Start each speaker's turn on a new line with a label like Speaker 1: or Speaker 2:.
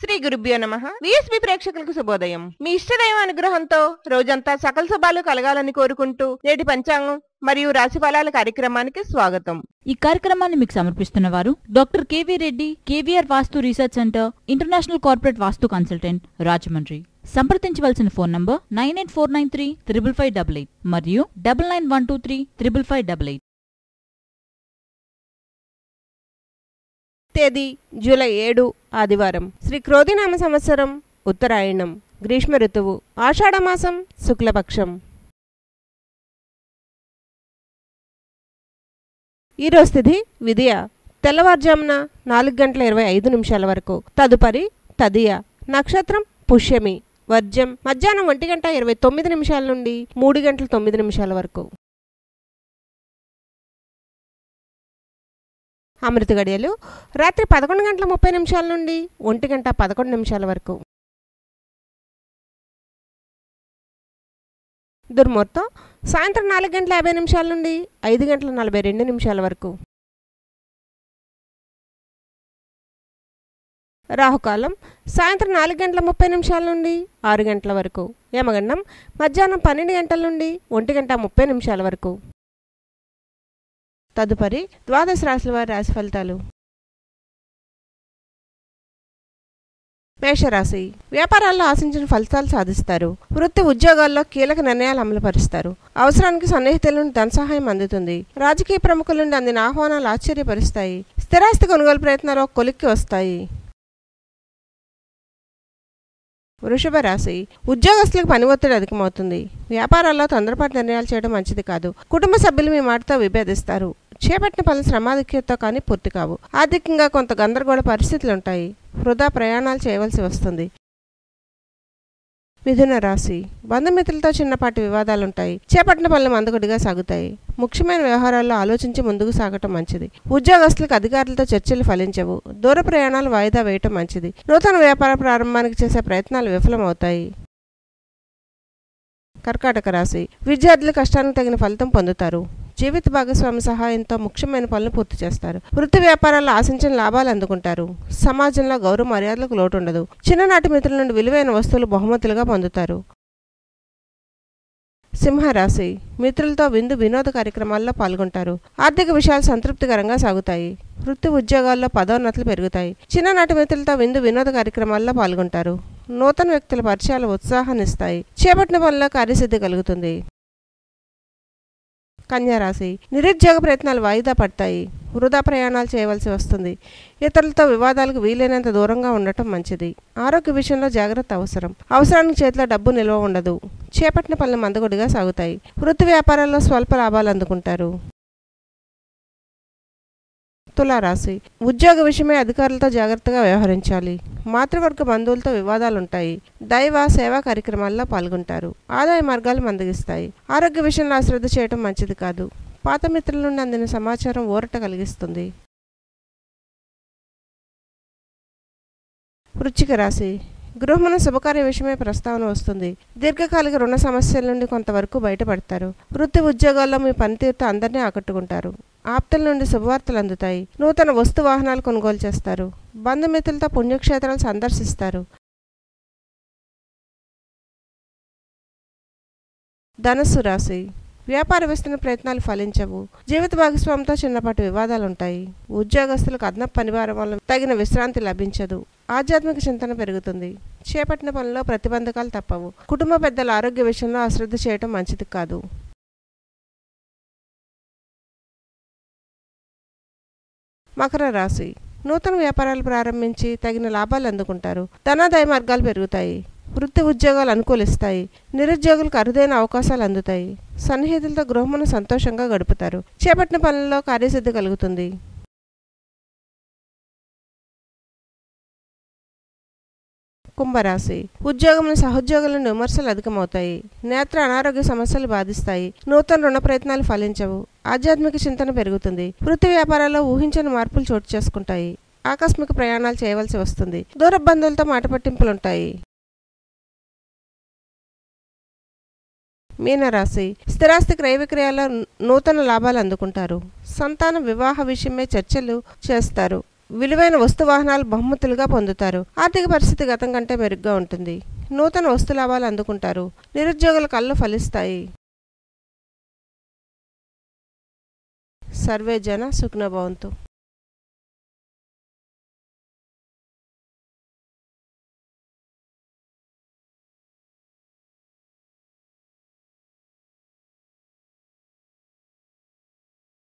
Speaker 1: శ్రీ గురుభ్యో నమః. విఎస్బి ప్రేక్షకులకు శుభోదయం. మీ ఇష్టదైవ అనుగ్రహంతో రోజంతా సకల శుభాలు కలగాలని కోరుకుంటూ నేటి పంచాంగం మరియు రాశి ఫలాల కార్యక్రమానికి స్వాగతం.
Speaker 2: ఈ కార్యక్రమాన్ని మీకు సమర్పిస్తున్న వారు డాక్టర్ కేవీ రెడ్డి, కేవీఆర్ వాస్తు రీసెర్చ్ సెంటర్, ఇంటర్నేషనల్ కార్పొరేట్ వాస్తు కన్సల్టెంట్, రాజమండ్రి. సంప్రదించవలసిన ఫోన్ నంబర్ 9849355588 మరియు 9912355588.
Speaker 1: తేదీ జూలై 7 ఆదివారం. శ్రీ క్రోధినామ సంవత్సరం ఉత్తరాయణం, గ్రీష్మ ఋతువు, ఆషాఢమాసం, శుక్లపక్షం. ఈరోజు తిథి విదియ, తెల్లవారుజామున 4:25 వరకు. తదుపరి తదియ. నక్షత్రం పుష్యమి. వర్జ్యం మధ్యాహ్నం 1:29 నుండి 3:09 వరకు. అమృత గడియలు రాత్రి 11:30 నుండి 1:11 వరకు. దుర్ముహూర్తం సాయంత్రం 4:50 నుండి 5:42 వరకు. రాహుకాలం సాయంత్రం 4:30 నుండి 6 గంటల వరకు. యమగండం మధ్యాహ్నం 12 నుండి 1:30 వరకు. తదుపరి ద్వాదశ రాశుల వారి రాశి ఫలితాలు. మేషరాశి. వ్యాపారాల్లో ఆశించిన ఫలితాలు సాధిస్తారు. వృత్తి ఉద్యోగాల్లో కీలక నిర్ణయాలు అమలుపరుస్తారు. అవసరానికి సన్నిహితుల నుండి ధన సహాయం అందుతుంది. రాజకీయ ప్రముఖుల నుండి అందిన ఆహ్వానాలు ఆశ్చర్యపరుస్తాయి. స్థిరాస్తి కొనుగోలు ప్రయత్నాలు ఒక కొలిక్కి వస్తాయి. వృషభ రాశి. ఉద్యోగస్తులకు పని ఒత్తిడి అధికమవుతుంది. వ్యాపారాల్లో తొందరపాటు నిర్ణయాలు చేయడం మంచిది కాదు. కుటుంబ సభ్యులు మీ మాటతో విభేదిస్తారు. చేపట్టిన పనులు శ్రమాధిక్యతతో కానీ పూర్తి కావు. ఆర్థికంగా కొంత గందరగోళ పరిస్థితులుంటాయి. వృధా ప్రయాణాలు చేయవలసి వస్తుంది. మిథున రాశి. బంధుమిత్రులతో చిన్నపాటి వివాదాలుంటాయి. చేపట్టిన పనులు మందకొడిగా సాగుతాయి. ముఖ్యమైన వ్యవహారాల్లో ఆలోచించి ముందుకు సాగటం మంచిది. ఉద్యోగస్తులకు అధికారులతో చర్చలు ఫలించవు. దూర ప్రయాణాలు వాయిదా వేయటం మంచిది. నూతన వ్యాపార ప్రారంభానికి చేసే ప్రయత్నాలు విఫలమవుతాయి. కర్కాటక రాశి. విద్యార్థులు కష్టానికి తగిన ఫలితం పొందుతారు. జీవిత భాగస్వామి సహాయంతో ముఖ్యమైన పనులు పూర్తి చేస్తారు. వృత్తి వ్యాపారాల్లో ఆశించిన లాభాలు అందుకుంటారు. సమాజంలో గౌరవ మర్యాదలకు లోటు ఉండదు. చిన్ననాటి మిత్రుల నుండి విలువైన వస్తువులు బహుమతులుగా పొందుతారు. సింహరాశి. మిత్రులతో వినోద కార్యక్రమాల్లో పాల్గొంటారు. ఆర్థిక విషయాలు సంతృప్తికరంగా సాగుతాయి. వృత్తి ఉద్యోగాల్లో పదోన్నతులు పెరుగుతాయి. చిన్ననాటి మిత్రులతో వినోద కార్యక్రమాల్లో పాల్గొంటారు. నూతన వ్యక్తుల పరిచయాలు ఉత్సాహాన్నిస్తాయి. చేపట్టిన పనుల్లో కార్యసిద్ధి కలుగుతుంది. కన్యారాశి. నిరుద్యోగ ప్రయత్నాలు వాయిదా పడతాయి. వృధా ప్రయాణాలు చేయవలసి వస్తుంది. ఇతరులతో వివాదాలకు వీలైనంత దూరంగా ఉండటం మంచిది. ఆరోగ్య విషయంలో జాగ్రత్త అవసరం. అవసరానికి చేతిలో డబ్బు నిల్వ ఉండదు. చేపట్టిన పనులు మందకొడిగా సాగుతాయి. వృత్తి వ్యాపారాల్లో స్వల్ప లాభాలు అందుకుంటారు. తులారాశి. ఉద్యోగ విషయమై అధికారులతో జాగ్రత్తగా వ్యవహరించాలి. మాతృవర్గ బంధువులతో వివాదాలుంటాయి. దైవ సేవా కార్యక్రమాల్లో పాల్గొంటారు. ఆదాయ మార్గాలు మందగిస్తాయి. ఆరోగ్య విషయంలో అశ్రద్ధ చేయడం మంచిది కాదు. పాత మిత్రుల నుండి అందిన సమాచారం ఊరట కలిగిస్తుంది. వృశ్చిక రాశి. గృహమున శుభకార్య విషయమై ప్రస్తావన వస్తుంది. దీర్ఘకాలిక రుణ సమస్యల నుండి కొంతవరకు బయటపడతారు. వృత్తి ఉద్యోగాల్లో మీ పనితీరుతో అందరినీ ఆకట్టుకుంటారు. ఆప్తుల నుండి శుభవార్తలు అందుతాయి. నూతన వస్తు వాహనాలు కొనుగోలు చేస్తారు. బంధుమిత్రులతో పుణ్యక్షేత్రాలు సందర్శిస్తారు. ధనుస్సు రాశి. వ్యాపార విస్తరణ ప్రయత్నాలు ఫలించవు. జీవిత భాగస్వామితో చిన్నపాటి వివాదాలుంటాయి. ఉద్యోగస్తులకు అదనపు పనిభారం వల్ల తగిన విశ్రాంతి లభించదు. ఆధ్యాత్మిక చింతన పెరుగుతుంది. చేపట్టిన పనుల్లో ప్రతిబంధకాలు తప్పవు. కుటుంబ పెద్దల ఆరోగ్య విషయంలో అశ్రద్ధ చేయడం మంచిది కాదు. మకర రాశి. నూతన వ్యాపారాలు ప్రారంభించి తగిన లాభాలు అందుకుంటారు. ధనాదాయ మార్గాలు పెరుగుతాయి. వృత్తి ఉద్యోగాలు అనుకూలిస్తాయి. నిరుద్యోగులకు అరుదైన అవకాశాలు అందుతాయి. సన్నిహితులతో గృహమును సంతోషంగా గడుపుతారు. చేపట్టిన పనుల్లో కార్యసిద్ధి కలుగుతుంది. కుంభరాశి. ఉద్యోగంలో సహోద్యోగుల నుండి విమర్శలు అధికమవుతాయి. నేత్ర అనారోగ్య సమస్యలు బాధిస్తాయి. నూతన రుణ ప్రయత్నాలు ఫలించవు. ఆధ్యాత్మిక చింతన పెరుగుతుంది. వృత్తి వ్యాపారాల్లో ఊహించని మార్పులు చోటు చేసుకుంటాయి. ఆకస్మిక ప్రయాణాలు చేయవలసి వస్తుంది. దూర బంధువులతో మాట పట్టింపులుంటాయి. మీనరాశి. స్థిరాస్తి క్రయ విక్రయాల్లో నూతన లాభాలు అందుకుంటారు. సంతాన వివాహ విషయమై చర్చలు చేస్తారు. విలువైన వస్తు వాహనాలు బహుమతులుగా పొందుతారు. ఆర్థిక పరిస్థితి గతం కంటే మెరుగ్గా ఉంటుంది. నూతన వస్తు లాభాలు అందుకుంటారు. నిరుద్యోగుల కళ్ళు ఫలిస్తాయి. సర్వే జన సుఖినో భవంతు.